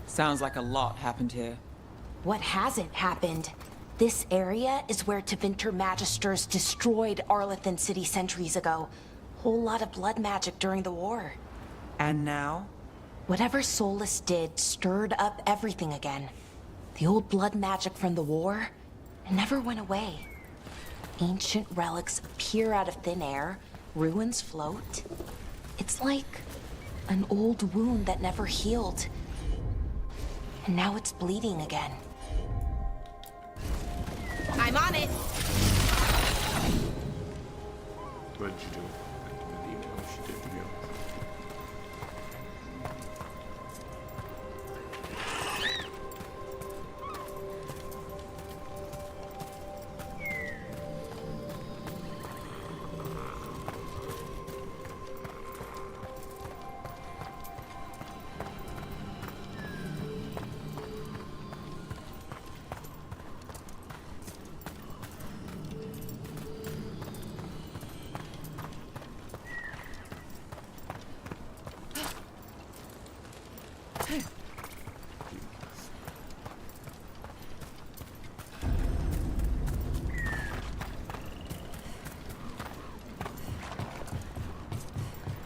Sounds like a lot happened here. What hasn't happened? This area is where Tevinter Magisters destroyed Arlathan City centuries ago. Whole lot of blood magic during the war. And now? Whatever Solus did stirred up everything again. The old blood magic from the war, it never went away. Ancient relics appear out of thin air, ruins float. It's like an old wound that never healed. And now it's bleeding again. I'm on it! What did you do? I didn't even know she did, to be honest.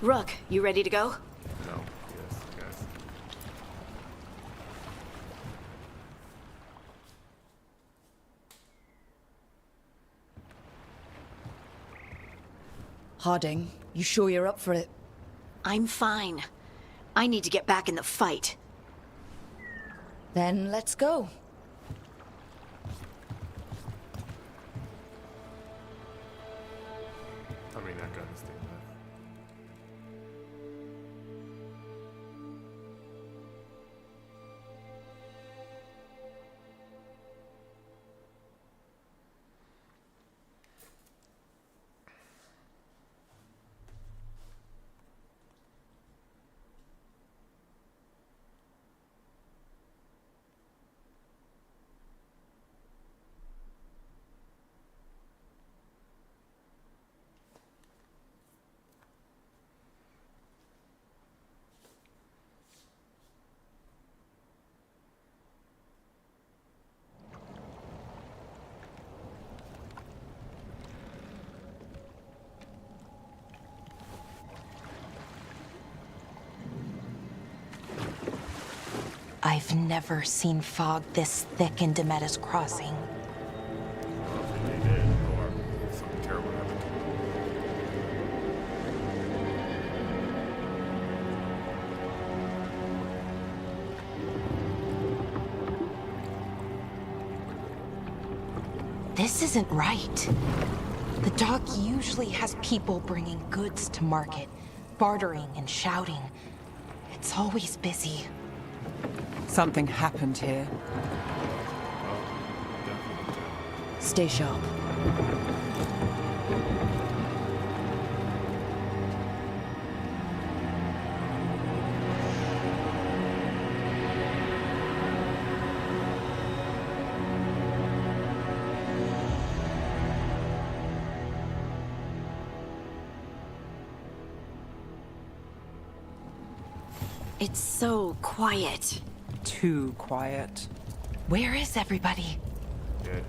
Rook, you ready to go? No. Yes, guys. Harding, you sure you're up for it? I'm fine. I need to get back in the fight. Then let's go. I mean, I got this thing back. I've never seen fog this thick in Demetus Crossing. Well, they did, or something terrible happened to them. This isn't right. The dock usually has people bringing goods to market, bartering and shouting. It's always busy. Something happened here. Stay sharp. It's so quiet. Too quiet. Where is everybody? Dead.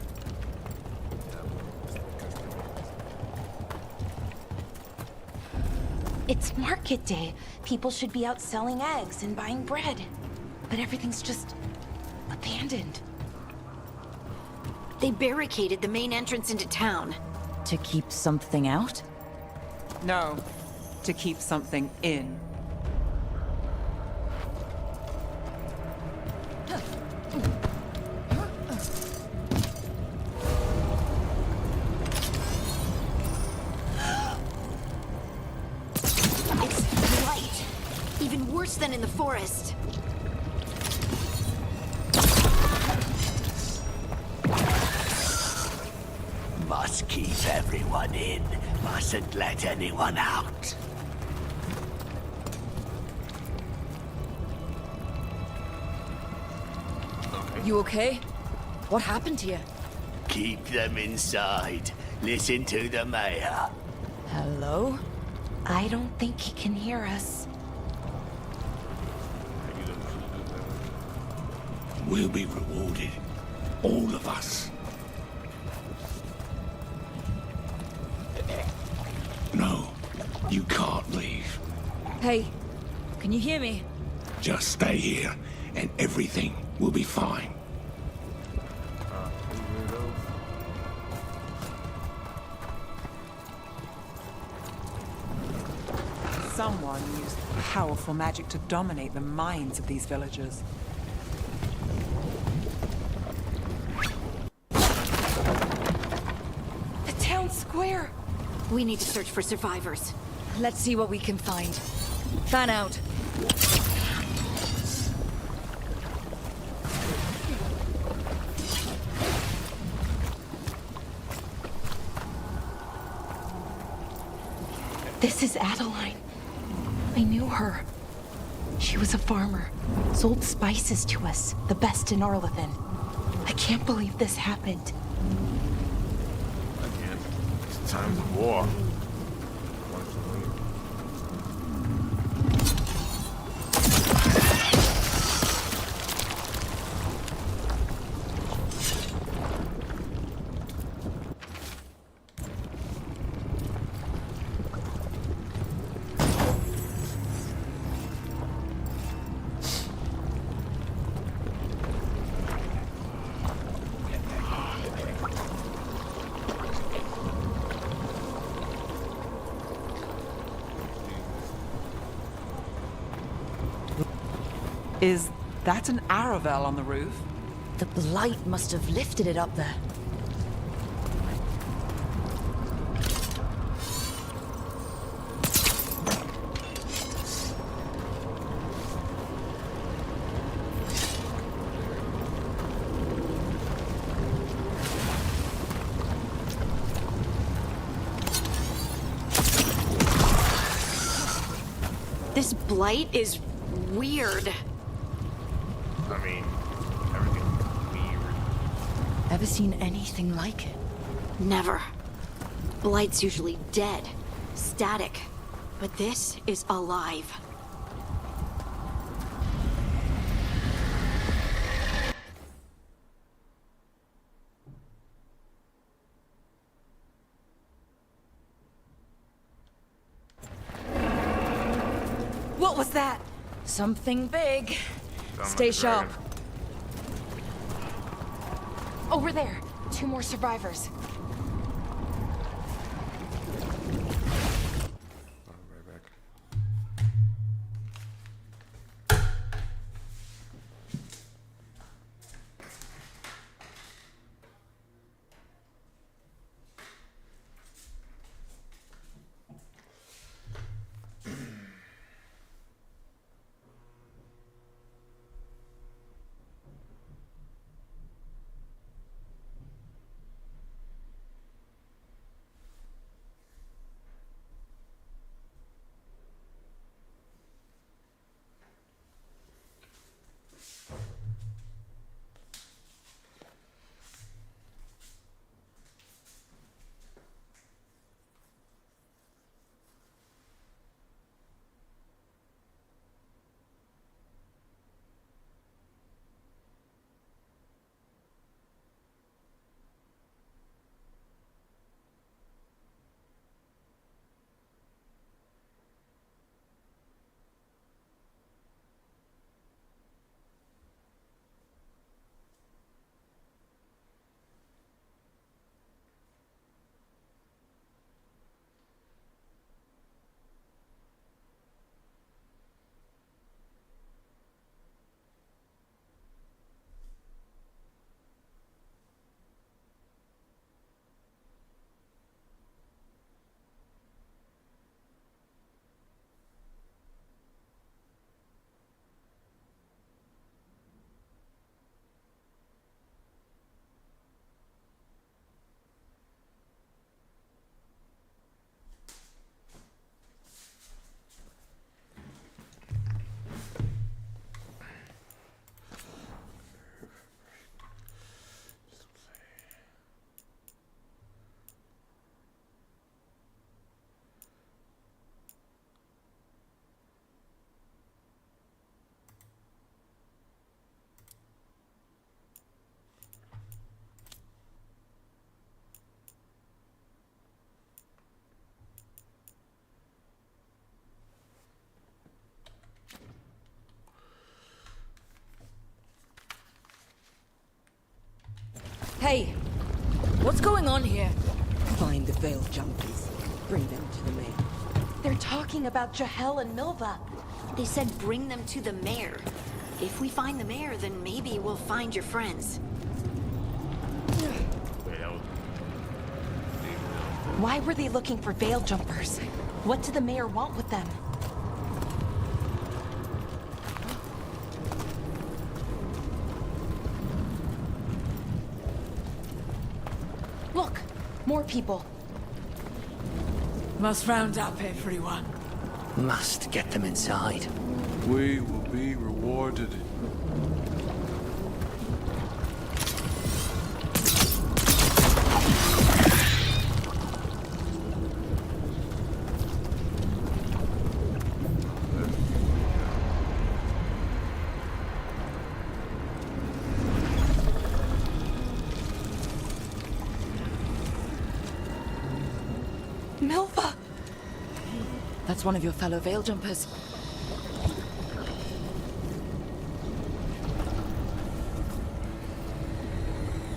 It's market day. People should be out selling eggs and buying bread. But everything's just abandoned. They barricaded the main entrance into town. To keep something out? No, to keep something in. It's light. Even worse than in the forest. Must keep everyone in. Mustn't let anyone out. You okay? What happened here? Keep them inside. Listen to the mayor. Hello? I don't think he can hear us. We'll be rewarded. All of us. No, you can't leave. Hey, can you hear me? Just stay here, and everything will be fine. Someone used powerful magic to dominate the minds of these villagers. The town square! We need to search for survivors. Let's see what we can find. Fan out. This is Adeline. I knew her. She was a farmer, sold spices to us, the best in Arlathan. I can't believe this happened. Again, it's times of war. Is that an Aravel on the roof? The blight must have lifted it up there. This blight is weird. I mean, everything's weird. Ever seen anything like it? Never. Blight's usually dead, static. But this is alive. What was that? Something big. Sound Stay like a sharp. dragon. Over there, 2 more survivors. I'll be right back. Hey, what's going on here? Find the veil jumpers. Bring them to the mayor. They're talking about Jahel and Milva. They said bring them to the mayor. If we find the mayor, then maybe we'll find your friends. Well, Why were they looking for veil jumpers? What did the mayor want with them? Look, more people. Must round up everyone. Must get them inside. We will be rewarded. Milva! That's one of your fellow veil jumpers.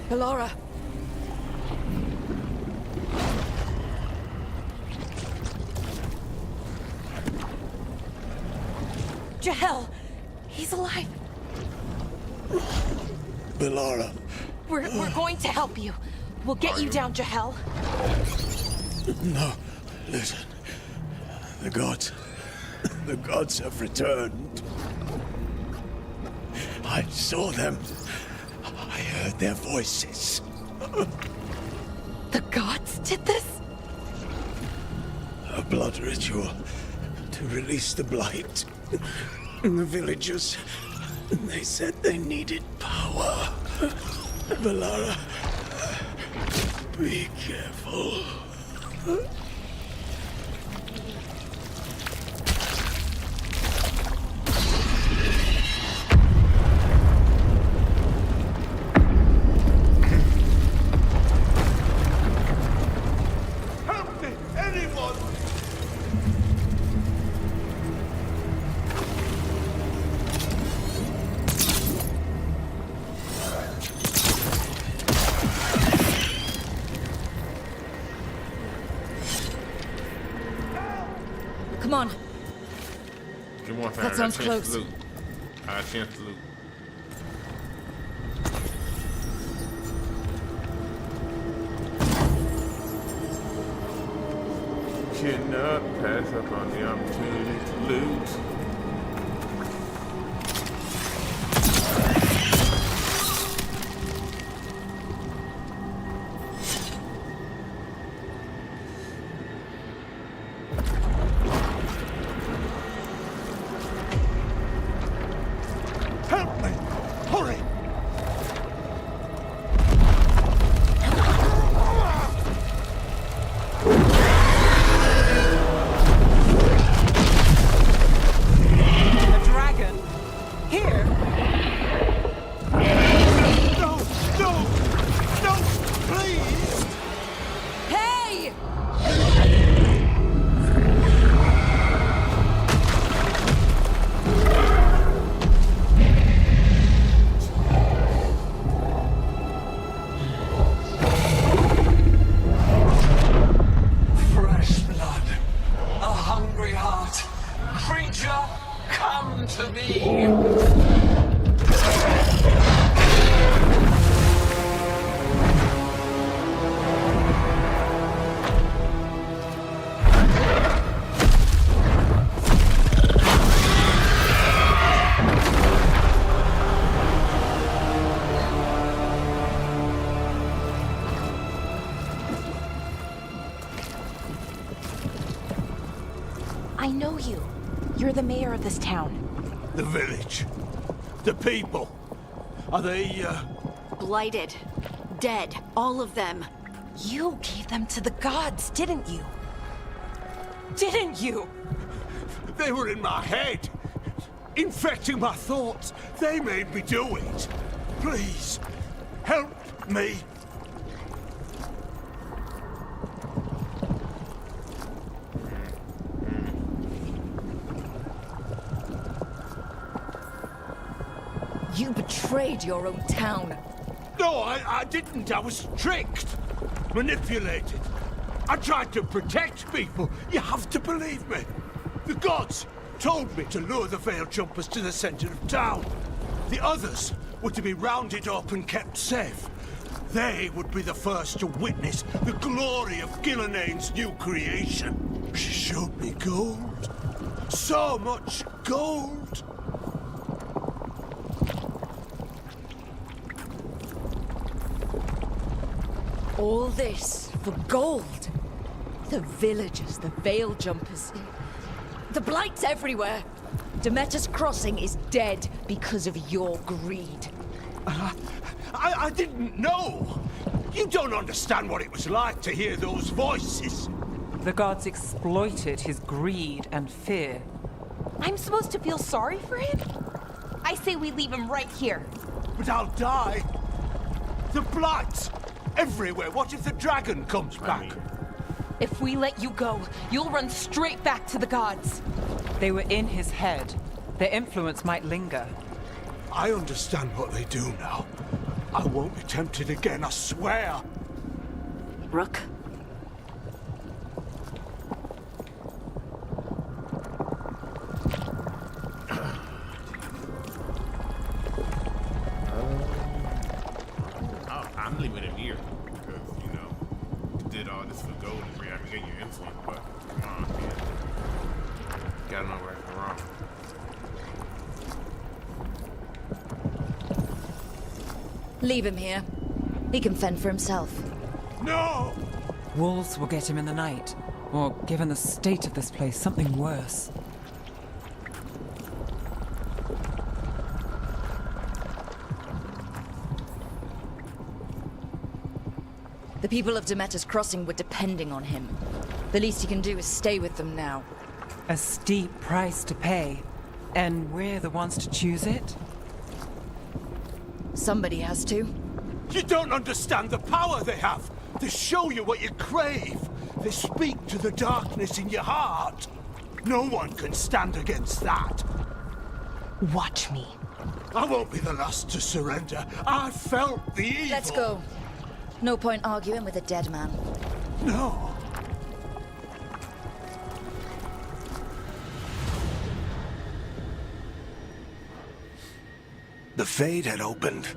Belora. Jahel! He's alive! Bellara, We're going to help you. We'll get you down, Jahel. no. Listen. The gods have returned. I saw them. I heard their voices. The gods did this? A blood ritual to release the blight. The villagers, they said they needed power. Bellara, be careful. help me, anyone! Come on. Give me one That sounds close. I got a chance to loot. Cannot pass up on the opportunity to loot. Help me! Hurry! A dragon? Here? No! No! No! Please! Hey! Fresh blood. A hungry heart. Creature, come to me. I know you. You're the mayor of this town. The village. The people. Are they, Blighted. Dead. All of them. You gave them to the gods, didn't you? Didn't you? They were in my head. Infecting my thoughts. They made me do it. Please, help me. You betrayed your own town. No! No, I didn't. I was tricked. Manipulated. I tried to protect people. You have to believe me. The gods told me to lure the Veil Jumpers to the center of town. The others were to be rounded up and kept safe. They would be the first to witness the glory of Gilneain's new creation. She showed me gold. So much gold. All this for gold. The villagers, the Veil Jumpers. The Blight's everywhere. Demeter's Crossing is dead because of your greed. I didn't know. You don't understand what it was like to hear those voices. The gods exploited his greed and fear. I'm supposed to feel sorry for him? I say we leave him right here. But I'll die. The Blight! Everywhere. What if the dragon comes back? If we let you go, you'll run straight back to the gods. They were in his head. Their influence might linger. I understand what they do now. I won't be tempted again, I swear. Rook? I'm leaving it here. Because, you know, you did all this for gold and re-aggregate your influence, but come on, man. Gotta know right from wrong. Leave him here. He can fend for himself. No! Wolves will get him in the night. Or, given the state of this place, something worse. The people of Demeter's Crossing were depending on him. The least he can do is stay with them now. A steep price to pay. And we're the ones to choose it? Somebody has to. You don't understand the power they have. They show you what you crave. They speak to the darkness in your heart. No one can stand against that. Watch me. I won't be the last to surrender. I felt the evil. Let's go. No point arguing with a dead man. No. The Fade had opened,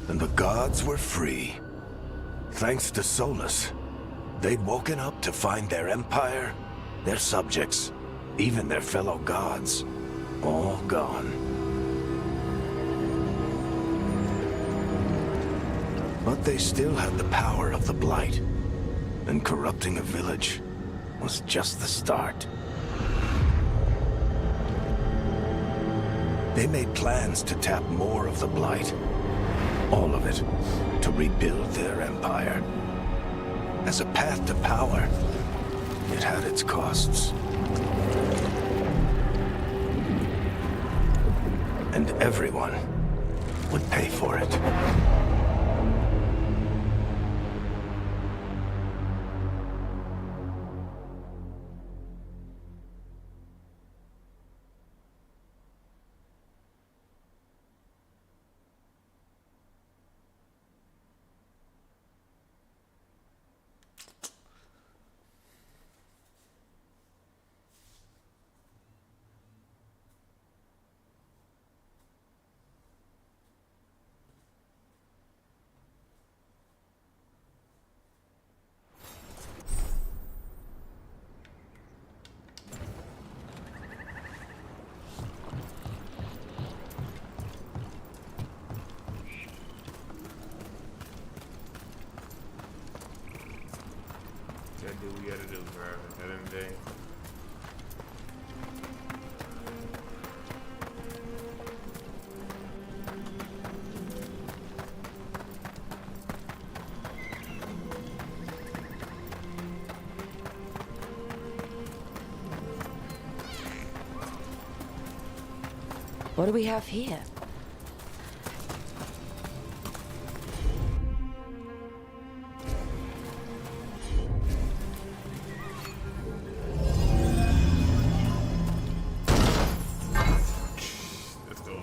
and the gods were free. Thanks to Solus, they'd woken up to find their empire, their subjects, even their fellow gods, all gone. But they still had the power of the Blight, and corrupting a village was just the start. They made plans to tap more of the Blight, all of it, to rebuild their empire. As a path to power, it had its costs. And everyone would pay for it. Gotta do what we gotta do, bro. At the end of the day. What do we have here? Let's go.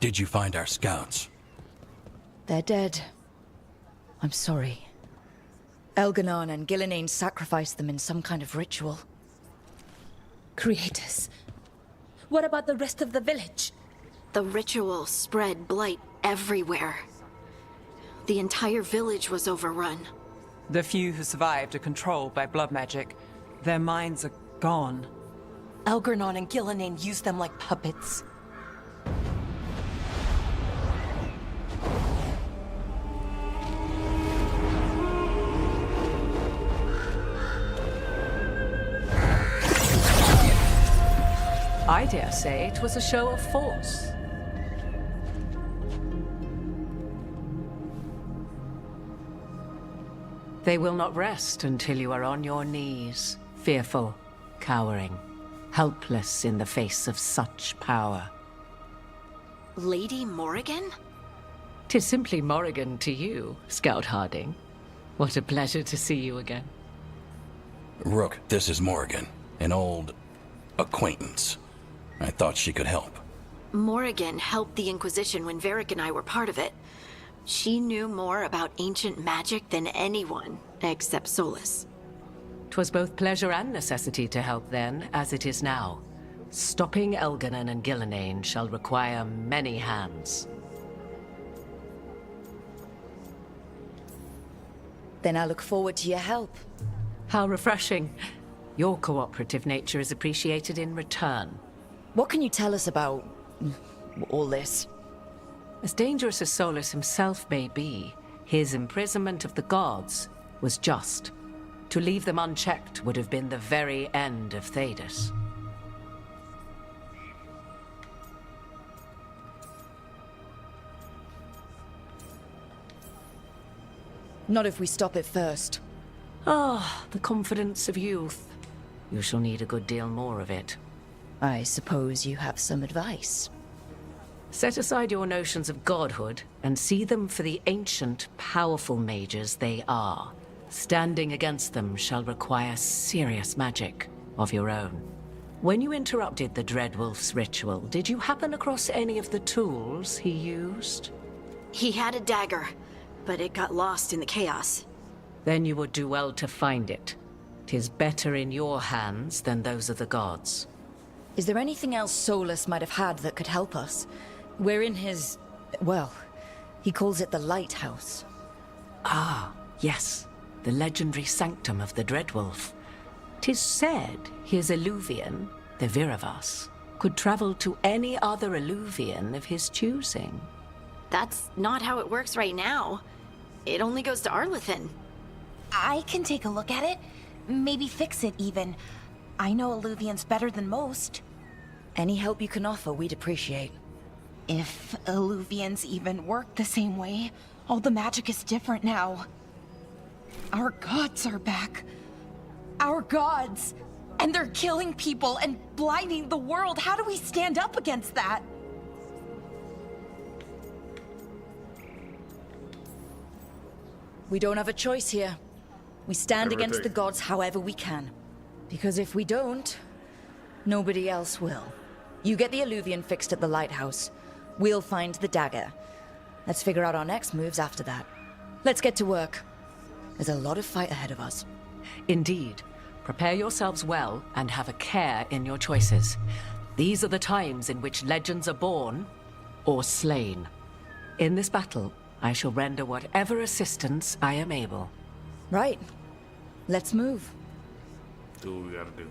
Did you find our scouts? They're dead. I'm sorry. Elganon and Gillenane sacrificed them in some kind of ritual. Creators. What about the rest of the village? The ritual spread blight everywhere. The entire village was overrun. The few who survived are controlled by blood magic. Their minds are gone. Elgernon and Gillenane used them like puppets. I dare say it was a show of force. They will not rest until you are on your knees, fearful, cowering, helpless in the face of such power. Lady Morrigan? 'Tis simply Morrigan to you, Scout Harding. What a pleasure to see you again. Rook, this is Morrigan, an old acquaintance. I thought she could help. Morrigan helped the Inquisition when Varric and I were part of it. She knew more about ancient magic than anyone, except Solus. 'Twas both pleasure and necessity to help then, as it is now. Stopping Elganon and Gillenane shall require many hands. Then I look forward to your help. How refreshing. Your cooperative nature is appreciated in return. What can you tell us about all this? As dangerous as Solus himself may be, his imprisonment of the gods was just. To leave them unchecked would have been the very end of Thedas. Not if we stop it first. Ah, the confidence of youth. You shall need a good deal more of it. I suppose you have some advice. Set aside your notions of godhood and see them for the ancient, powerful mages they are. Standing against them shall require serious magic of your own. When you interrupted the Dreadwolf's ritual, did you happen across any of the tools he used? He had a dagger, but it got lost in the chaos. Then you would do well to find it. 'Tis better in your hands than those of the gods. Is there anything else Solus might have had that could help us? We're in his... well, he calls it the Lighthouse. Ah, yes. The legendary sanctum of the Dreadwolf. 'Tis said his Eluvian, the Viravas, could travel to any other Eluvian of his choosing. That's not how it works right now. It only goes to Arlethan. I can take a look at it. Maybe fix it, even. I know Alluvians better than most. Any help you can offer, we'd appreciate. If Alluvians even work the same way, all the magic is different now. Our gods are back. Our gods! And they're killing people and blinding the world. How do we stand up against that? We don't have a choice here. We stand Whatever it against the takes. gods however we can. Because if we don't, nobody else will. You get the Alluvian fixed at the lighthouse. We'll find the dagger. Let's figure out our next moves after that. Let's get to work. There's a lot of fight ahead of us. Indeed. Prepare yourselves well and have a care in your choices. These are the times in which legends are born or slain. In this battle, I shall render whatever assistance I am able. Right. Let's move. Do what we gotta do.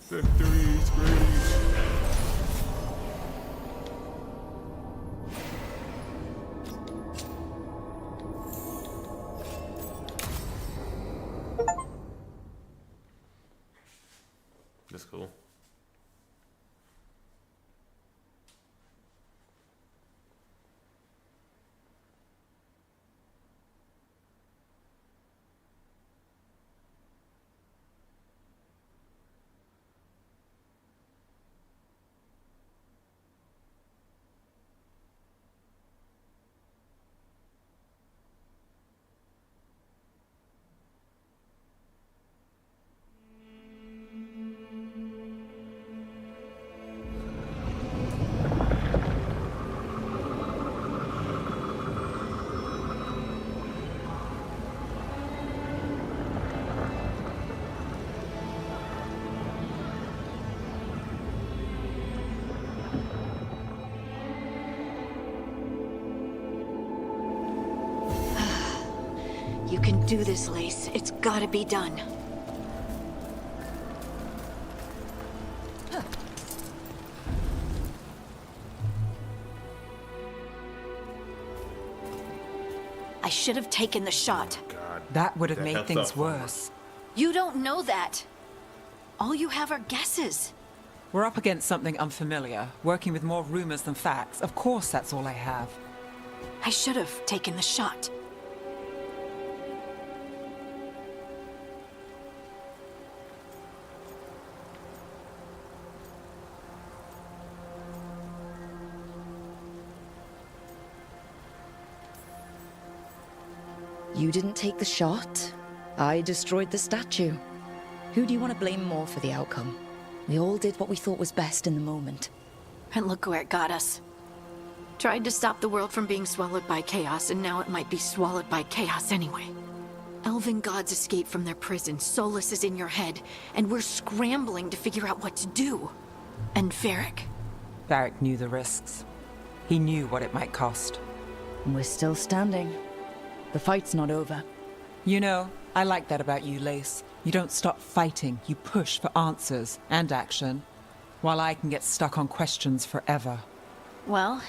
Victory screams. That's cool. You can do this, Lace. It's gotta be done. I should have taken the shot. God. That would have That made heads things up. worse. You don't know that. All you have are guesses. We're up against something unfamiliar, working with more rumors than facts. Of course, that's all I have. I should have taken the shot. You didn't take the shot. I destroyed the statue. Who do you want to blame more for the outcome? We all did what we thought was best in the moment. And look where it got us. Tried to stop the world from being swallowed by chaos, and now it might be swallowed by chaos anyway. Elven gods escape from their prison, Solus is in your head, and we're scrambling to figure out what to do. And Varric. Varric knew the risks. He knew what it might cost. We're still standing. The fight's not over. You know, I like that about you, Lace. You don't stop fighting. You push for answers and action, while I can get stuck on questions forever. Well,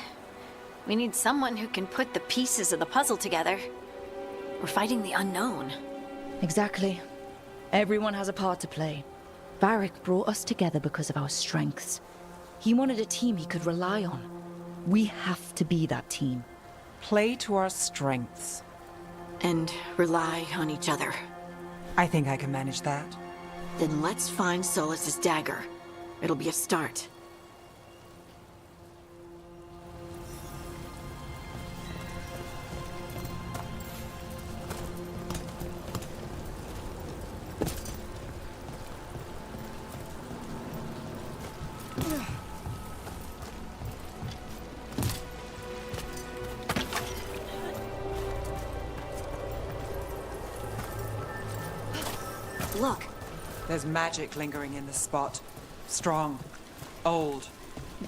we need someone who can put the pieces of the puzzle together. We're fighting the unknown. Exactly. Everyone has a part to play. Varric brought us together because of our strengths. He wanted a team he could rely on. We have to be that team. Play to our strengths. And rely on each other. I think I can manage that. Then let's find Solus's dagger. It'll be a start. Look. There's magic lingering in this spot. Strong. Old.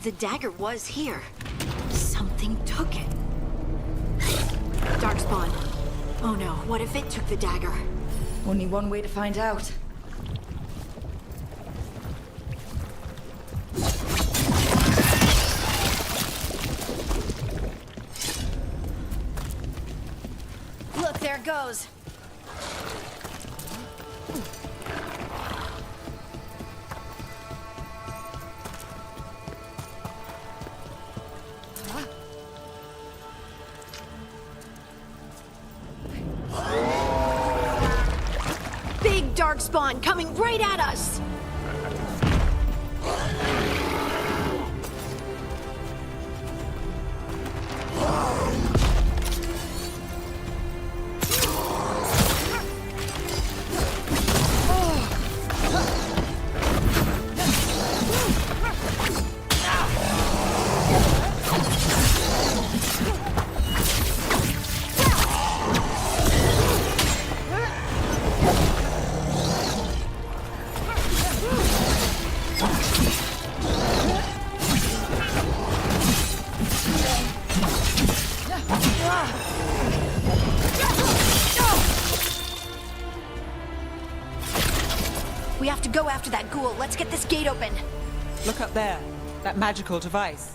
The dagger was here. Something took it. Darkspawn. Oh no, what if it took the dagger? Only one way to find out. Look, there it goes. Big Darkspawn coming right at us! We have to go after that ghoul. Let's get this gate open. Look up there. That magical device.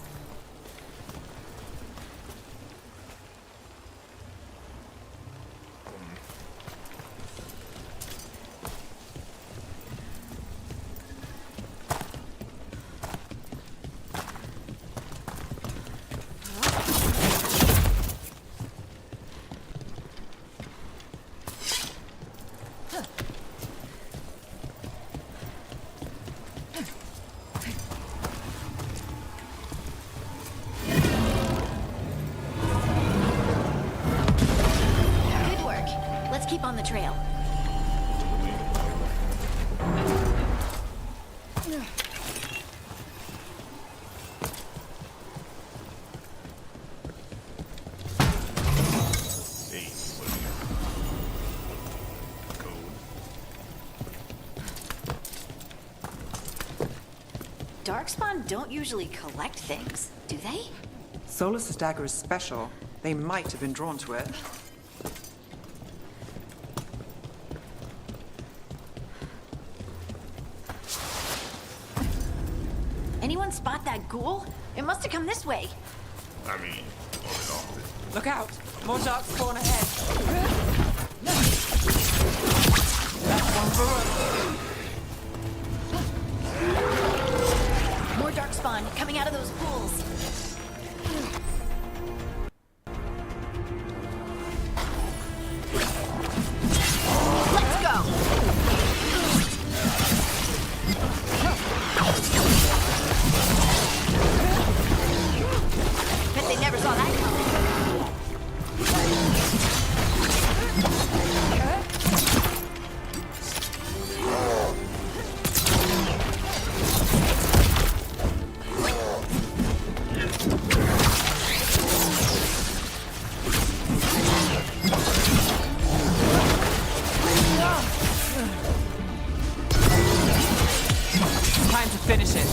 Good work. Let's keep on the trail. Hey, what do you got? Code. Darkspawn don't usually collect things, do they? Solus's dagger is special. They might have been drawn to it. anyone spot that ghoul? It must have come this way. I mean, on and off. Look out! More dark spawn ahead. That's one for us. More dark spawn coming out of those pools. Let's go! Bet they never saw that coming. Time to finish it.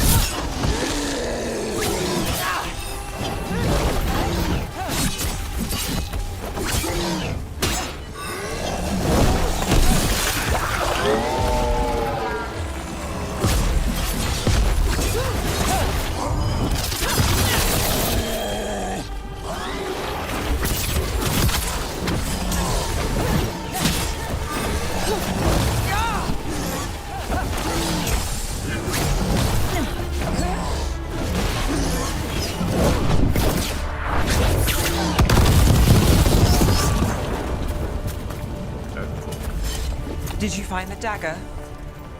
Did you find the dagger?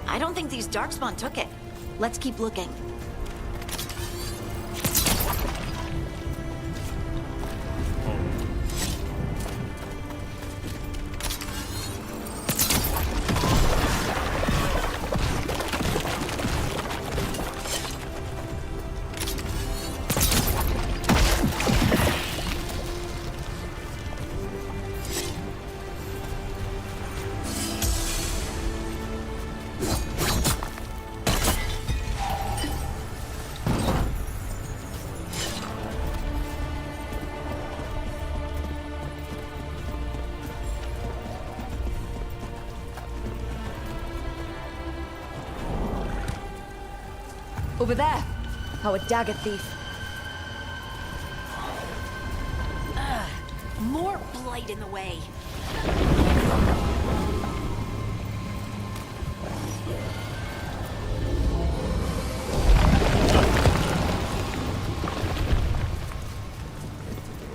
I don't think these darkspawn took it. Let's keep looking. Over there. Our dagger thief. More blight in the way.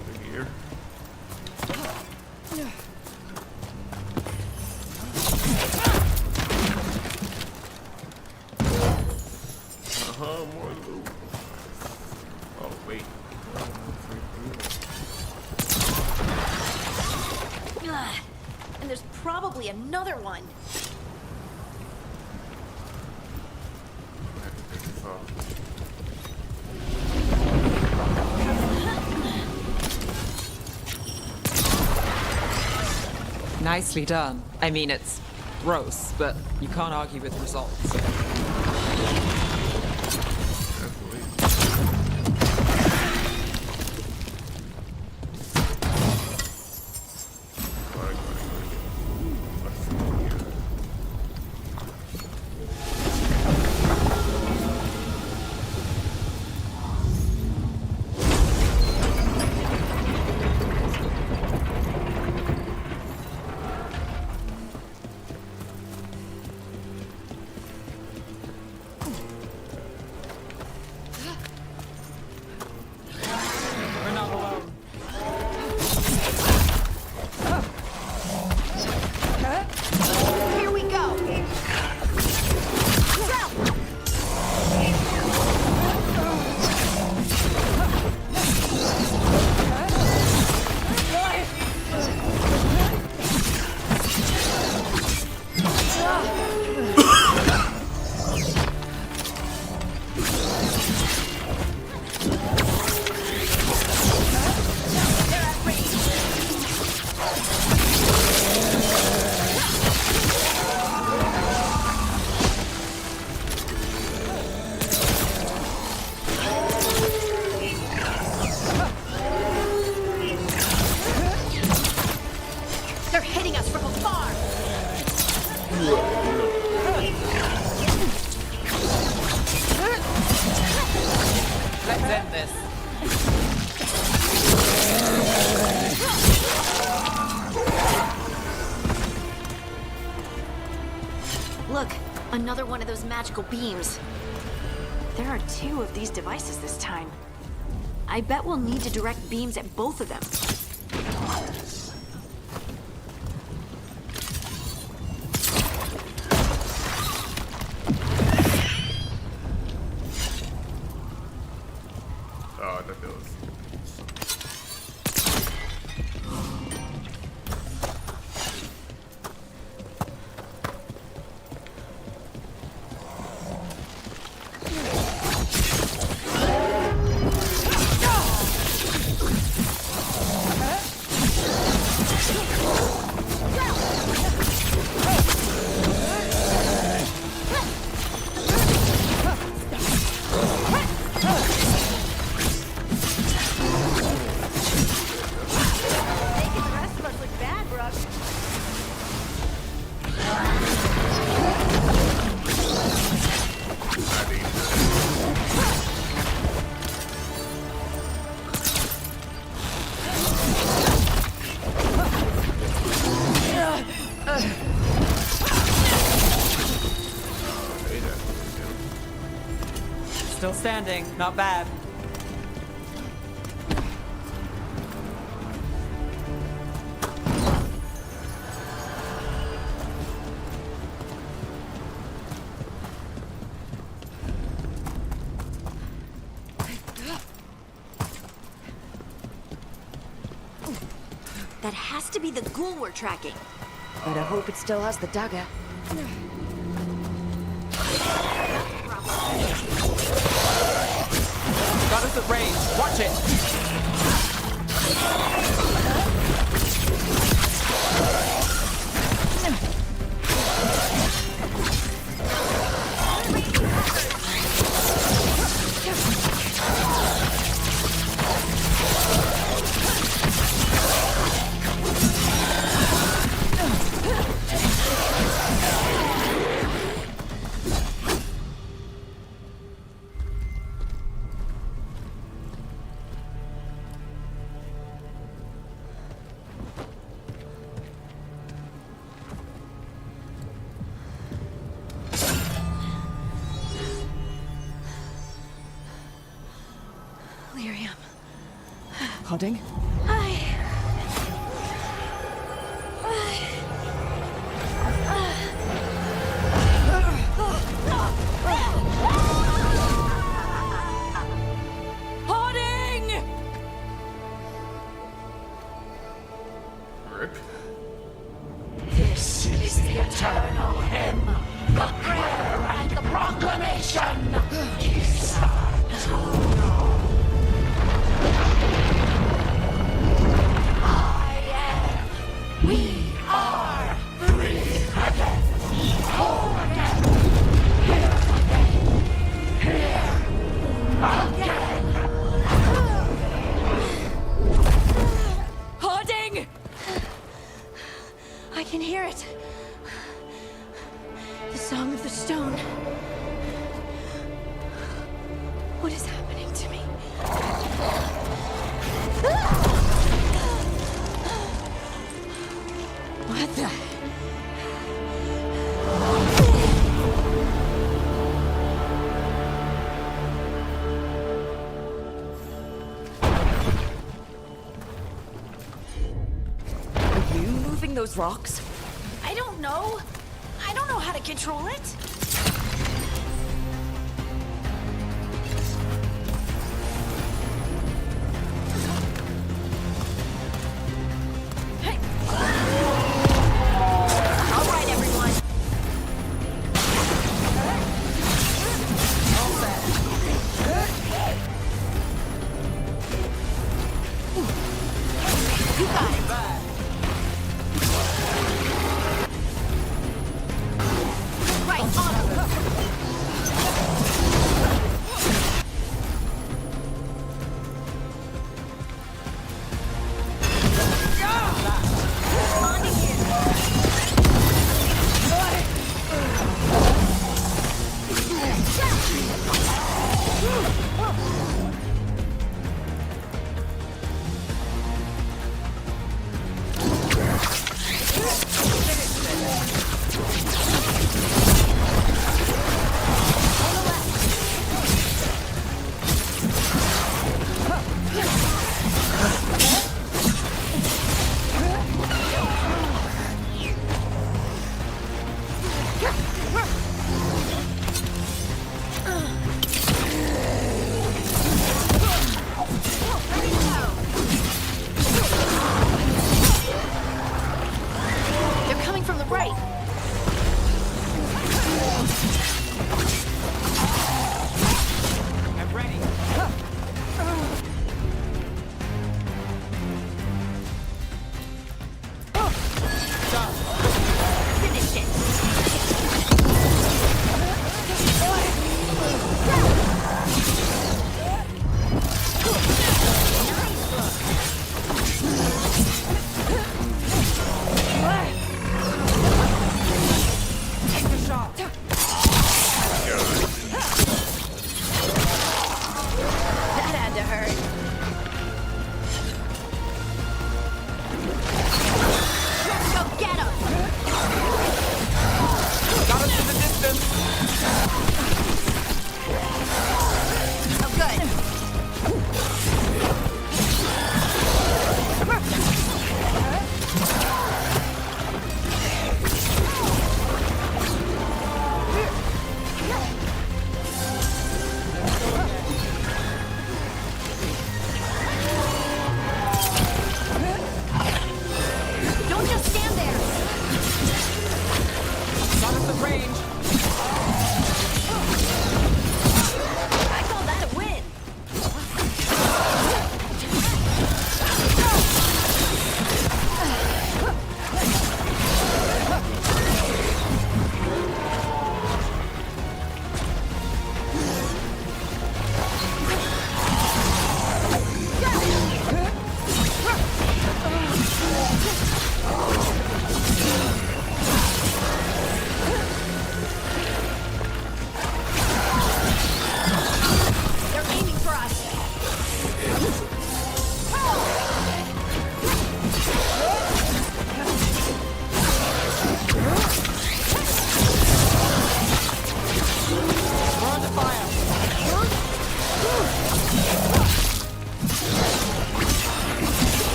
Over here. More loot. Oh, wait. Ugh. And there's probably another one. Nicely done. I mean, it's gross, but you can't argue with results. Look, another one of those magical beams. There are 2 of these devices this time. I bet we'll need to direct beams at both of them. Oh, that feels. Still standing. Not bad. That has to be the ghoul we're tracking. Better hope it still has the dagger. Got us at range. Watch it. Lyrium. Hodding? Rip. This is the eternal hymn, the prayer and the proclamation. We are free again, whole again, here again. Hodding! I can hear it. The Song of the Stone. What is happening to me? What the? Are you moving those rocks? I don't know. I don't know how to control it. All right, everyone. You got it. Right on.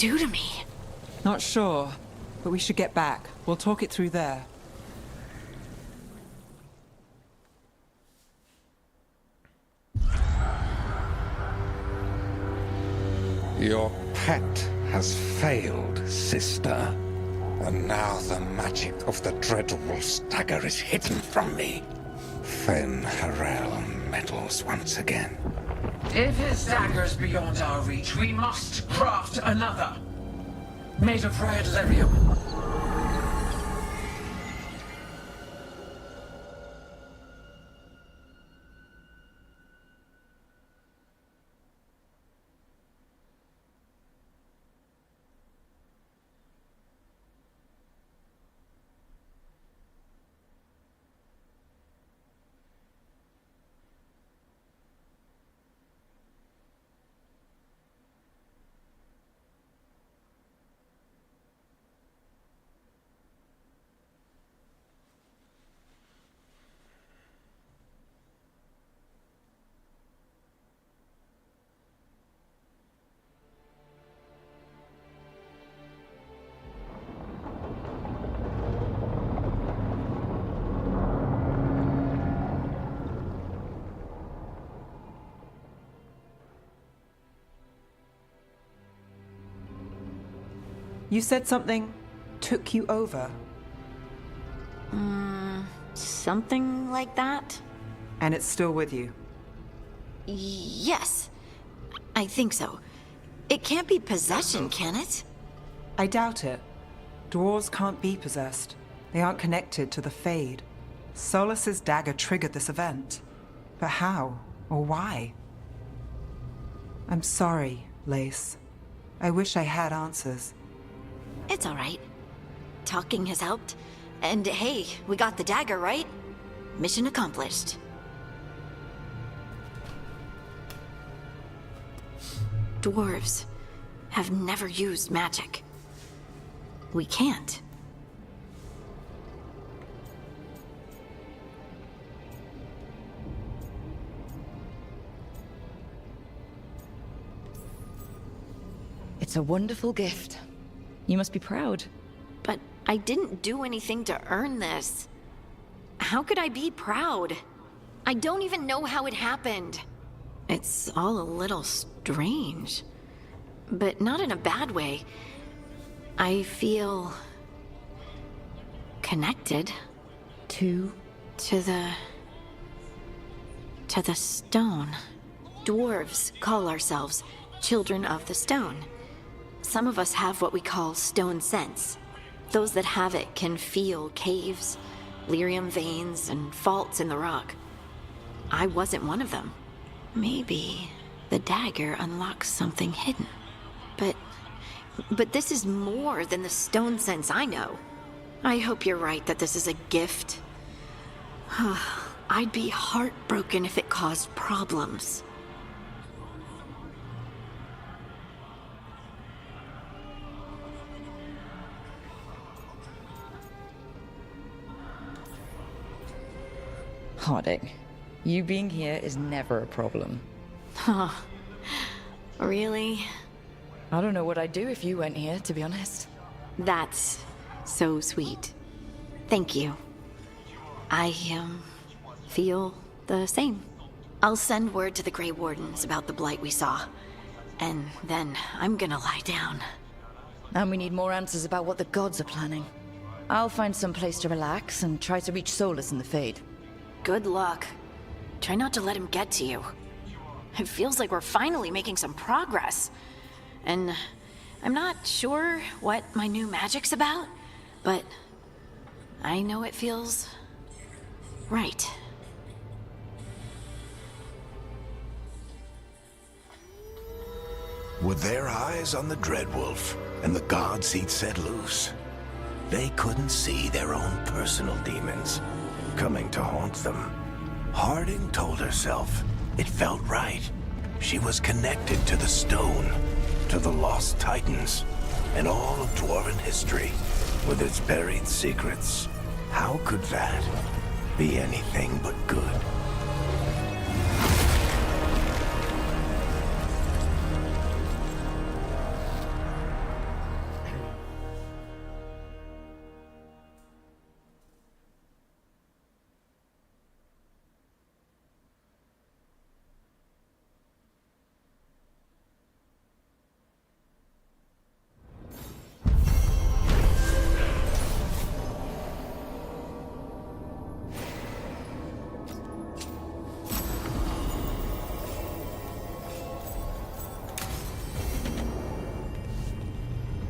do to me? Not sure, but we should get back. We'll talk it through there. Your pet has failed, sister. And now the magic of the Dreadwolf's dagger is hidden from me. Fen Harel meddles once again. If his dagger's beyond our reach, we must craft another. Made of red lyrium. You said something took you over. Something like that? And it's still with you. Yes. I think so. It can't be possession, can it? I doubt it. Dwarves can't be possessed. They aren't connected to the Fade. Solas's dagger triggered this event. But how? Or why? I'm sorry, Lace. I wish I had answers. It's all right. Talking has helped. And hey, we got the dagger, right? Mission accomplished. Dwarves have never used magic. We can't. It's a wonderful gift. You must be proud. But I didn't do anything to earn this. How could I be proud? I don't even know how it happened. It's all a little strange. But not in a bad way. I feel... connected. To the stone. Dwarves call ourselves Children of the Stone. Some of us have what we call stone sense. Those that have it can feel caves, lyrium veins, and faults in the rock. I wasn't one of them. Maybe the dagger unlocks something hidden. But this is more than the stone sense I know. I hope you're right that this is a gift. I'd be heartbroken if it caused problems. Harding, you being here is never a problem. Huh. Really? I don't know what I'd do if you weren't here, to be honest. That's so sweet. Thank you. I, feel the same. I'll send word to the Grey Wardens about the blight we saw. And then I'm gonna lie down. And we need more answers about what the gods are planning. I'll find some place to relax and try to reach Solus in the Fade. Good luck. Try not to let him get to you. It feels like we're finally making some progress. And I'm not sure what my new magic's about, but I know it feels right. With their eyes on the Dreadwolf and the gods he'd set loose, they couldn't see their own personal demons coming to haunt them. Harding told herself it felt right. She was connected to the stone, to the lost titans, and all of Dwarven history, with its buried secrets. How could that be anything but good?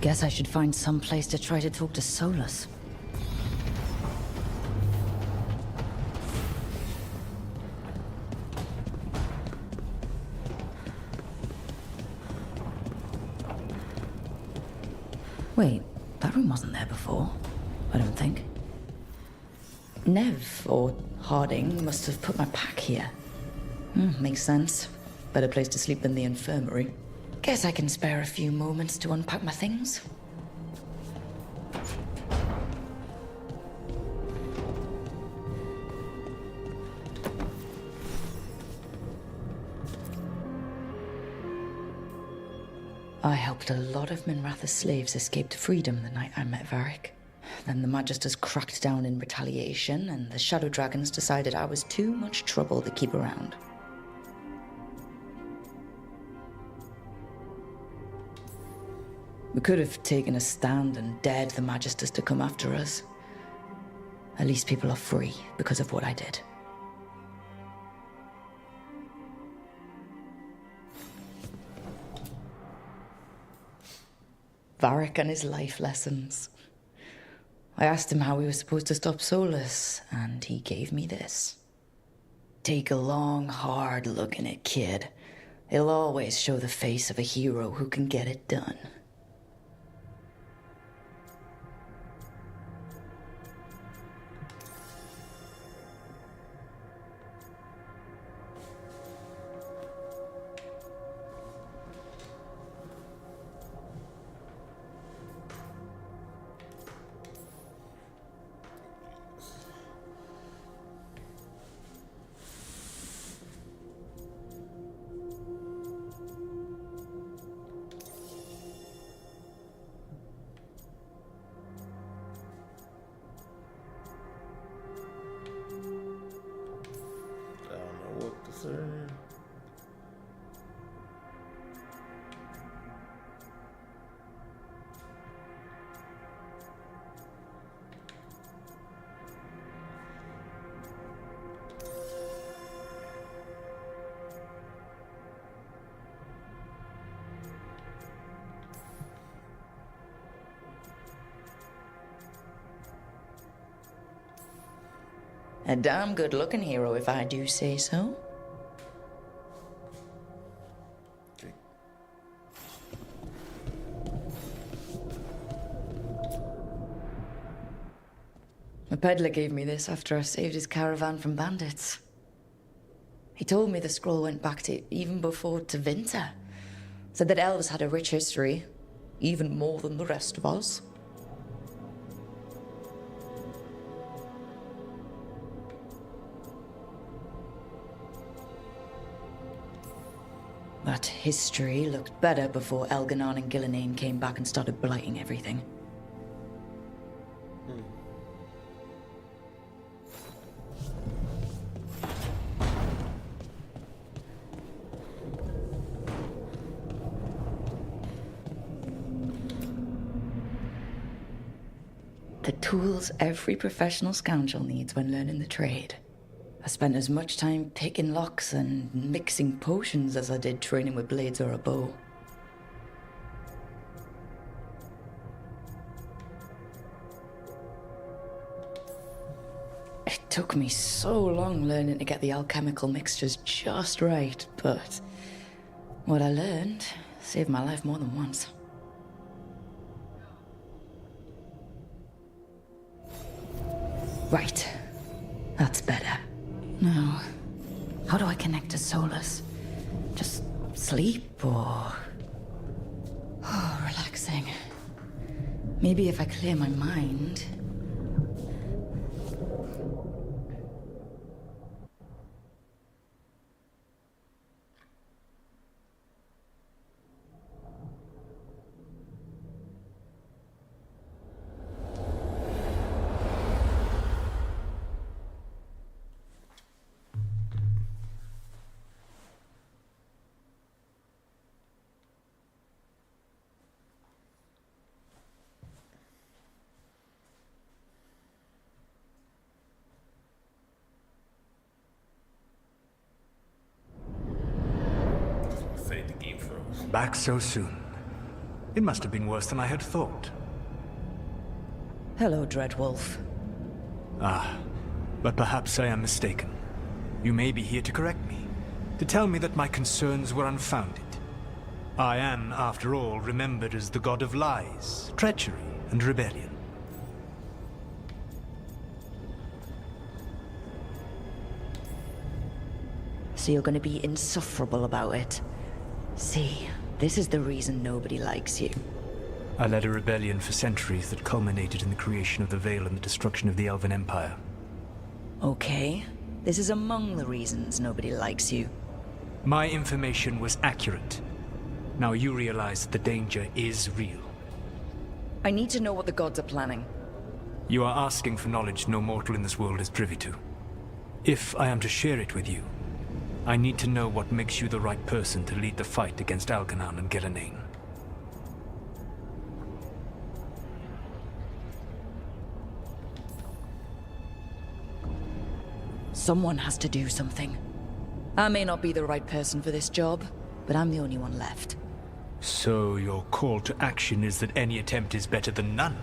Guess I should find some place to try to talk to Solus. Wait, that room wasn't there before, I don't think. Nev, or Harding, must have put my pack here. Makes sense. Better place to sleep than the infirmary. Guess I can spare a few moments to unpack my things. I helped a lot of Minratha's slaves escape to freedom the night I met Varric. Then the Magisters cracked down in retaliation, and the Shadow Dragons decided I was too much trouble to keep around. We could have taken a stand and dared the Magisters to come after us. At least people are free because of what I did. Varric and his life lessons. I asked him how we were supposed to stop Solus, and he gave me this. Take a long, hard look in it, kid. It'll always show the face of a hero who can get it done. A damn good-looking hero, if I do say so. A peddler gave me this after I saved his caravan from bandits. He told me the scroll went back to even before Tevinter. Said that elves had a rich history, even more than the rest of us. That history looked better before Elganon and Gillenane came back and started blighting everything. The tools every professional scoundrel needs when learning the trade. I spent as much time picking locks and mixing potions as I did training with blades or a bow. It took me so long learning to get the alchemical mixtures just right, but what I learned saved my life more than once. Right. That's better. Now, how do I connect to Solus? Just sleep or... Oh, relaxing. Maybe if I clear my mind... Back so soon. It must have been worse than I had thought. Hello, Dreadwolf. Ah, but perhaps I am mistaken. You may be here to correct me, to tell me that my concerns were unfounded. I am, after all, remembered as the god of lies, treachery, and rebellion. So you're going to be insufferable about it. See, this is the reason nobody likes you. I led a rebellion for centuries that culminated in the creation of the Veil and the destruction of the Elven Empire. Okay, this is among the reasons nobody likes you. My information was accurate. Now you realize that the danger is real. I need to know what the gods are planning. You are asking for knowledge no mortal in this world is privy to. If I am to share it with you, I need to know what makes you the right person to lead the fight against Algernon and Gillenane. Someone has to do something. I may not be the right person for this job, but I'm the only one left. So your call to action is that any attempt is better than none?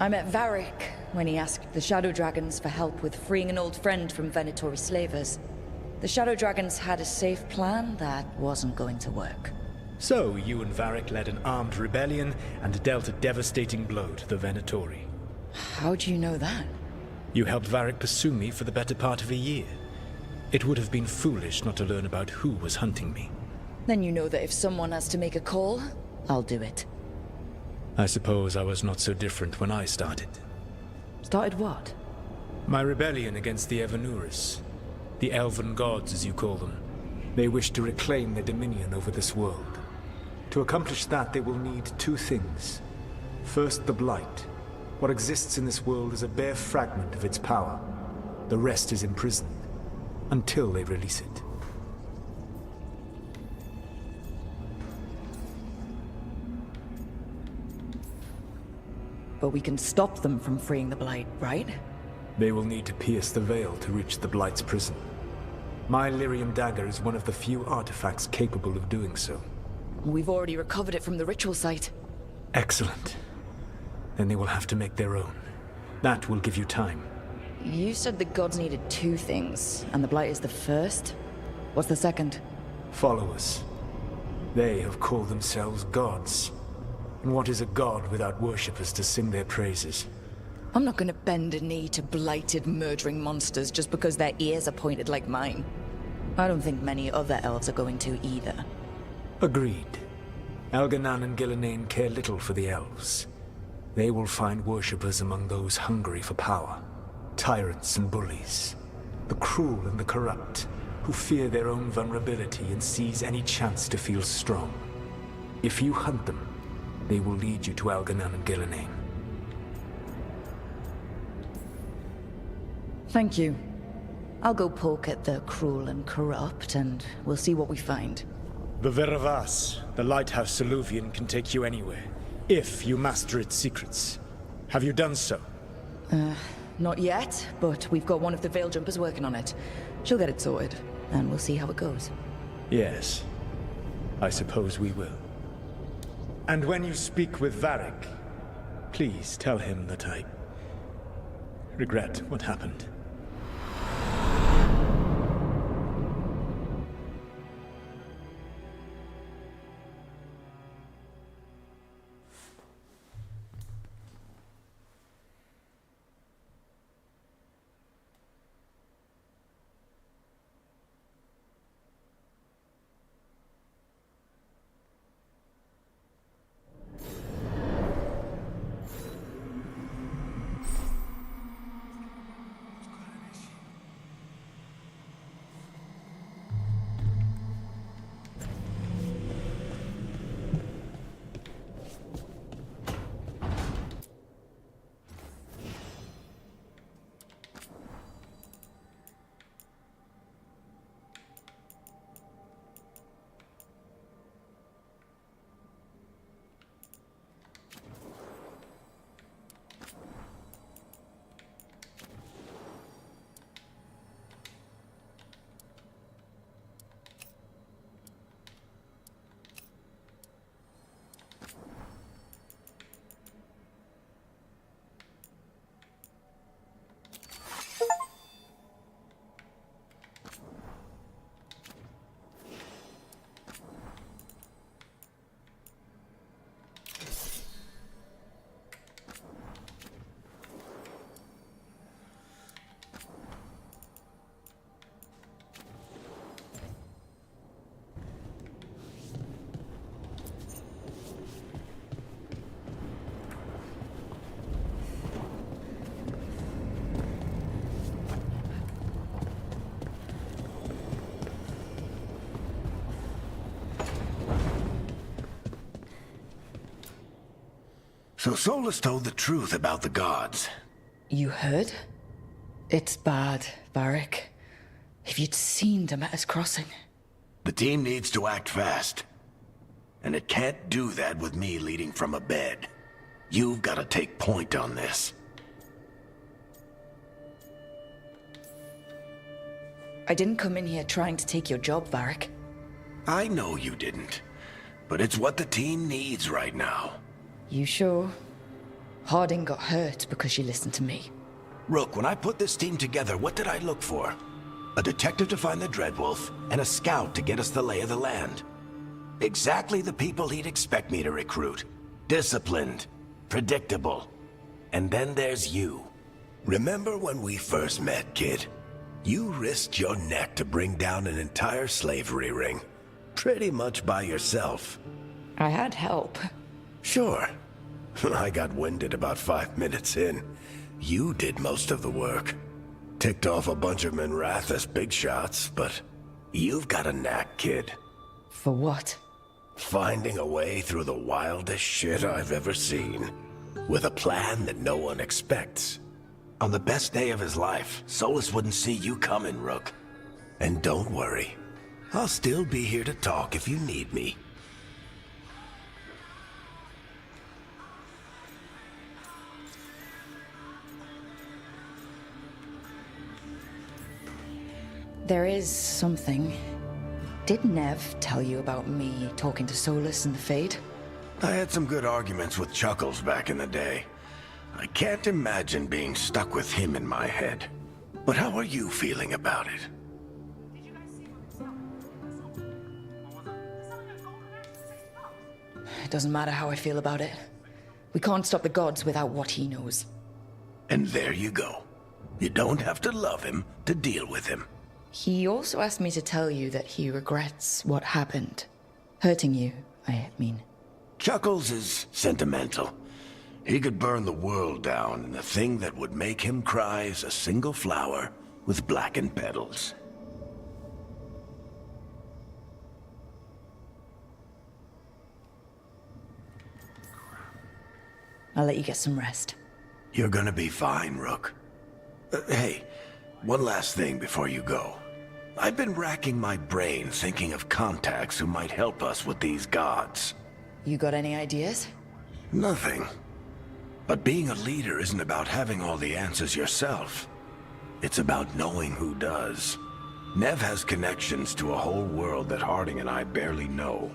I met Varric when he asked the Shadow Dragons for help with freeing an old friend from Venatori slavers. The Shadow Dragons had a safe plan that wasn't going to work. So you and Varric led an armed rebellion and dealt a devastating blow to the Venatori. How do you know that? You helped Varric pursue me for the better part of a year. It would have been foolish not to learn about who was hunting me. Then you know that if someone has to make a call, I'll do it. I suppose I was not so different when I started. Started what? My rebellion against the Evanuris. The Elven gods, as you call them. They wish to reclaim their dominion over this world. To accomplish that, they will need two things. First, the Blight. What exists in this world is a bare fragment of its power. The rest is imprisoned, until they release it. But we can stop them from freeing the Blight, right? They will need to pierce the veil to reach the Blight's prison. My Lyrium dagger is one of the few artifacts capable of doing so. We've already recovered it from the ritual site. Excellent. Then they will have to make their own. That will give you time. You said the gods needed two things, and the Blight is the first? What's the second? Followers. They have called themselves gods. And what is a god without worshippers to sing their praises? I'm not gonna bend a knee to blighted, murdering monsters just because their ears are pointed like mine. I don't think many other elves are going to either. Agreed. Algernon and Gillenane care little for the elves. They will find worshippers among those hungry for power. Tyrants and bullies. The cruel and the corrupt, who fear their own vulnerability and seize any chance to feel strong. If you hunt them, they will lead you to Algernon and Gillenane. Thank you. I'll go poke at the cruel and corrupt, and we'll see what we find. The Veravas, the lighthouse Soluvian, can take you anywhere, if you master its secrets. Have you done so? Not yet, but we've got one of the Veil Jumpers working on it. She'll get it sorted, and we'll see how it goes. Yes. I suppose we will. And when you speak with Varric, please tell him that I regret what happened. So Solus told the truth about the gods. You heard? It's bad, Varric. If you'd seen Demeter's crossing. The team needs to act fast. And it can't do that with me leading from a bed. You've got to take point on this. I didn't come in here trying to take your job, Varric. I know you didn't. But it's what the team needs right now. You sure? Harding got hurt because she listened to me. Rook, when I put this team together, what did I look for? A detective to find the Dreadwolf, and a scout to get us the lay of the land. Exactly the people he'd expect me to recruit. Disciplined, predictable. And then there's you. Remember when we first met, kid? You risked your neck to bring down an entire slavery ring. Pretty much by yourself. I had help. Sure. I got winded about 5 minutes in. You did most of the work. Ticked off a bunch of Minrathous big shots, but you've got a knack, kid. For what? Finding a way through the wildest shit I've ever seen. With a plan that no one expects. On the best day of his life, Solus wouldn't see you coming, Rook. And don't worry. I'll still be here to talk if you need me. There is something. Did Nev tell you about me talking to Solus and the Fade? I had some good arguments with Chuckles back in the day. I can't imagine being stuck with him in my head. But how are you feeling about it? It doesn't matter how I feel about it. We can't stop the gods without what he knows. And there you go. You don't have to love him to deal with him. He also asked me to tell you that he regrets what happened. Hurting you, I mean. Chuckles is sentimental. He could burn the world down, and the thing that would make him cry is a single flower with blackened petals. I'll let you get some rest. You're gonna be fine, Rook. Hey, one last thing before you go. I've been racking my brain thinking of contacts who might help us with these gods. You got any ideas? Nothing. But being a leader isn't about having all the answers yourself. It's about knowing who does. Nev has connections to a whole world that Harding and I barely know.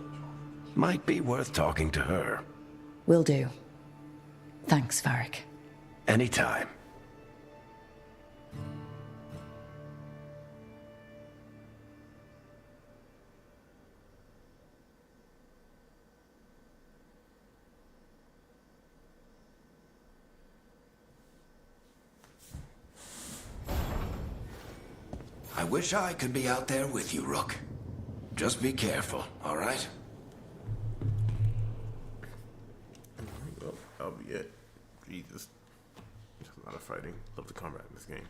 Might be worth talking to her. Will do. Thanks, Varric. Anytime. I wish I could be out there with you, Rook. Just be careful, all right? Well, that'll be it. Jesus. There's a lot of fighting. Love the combat in this game.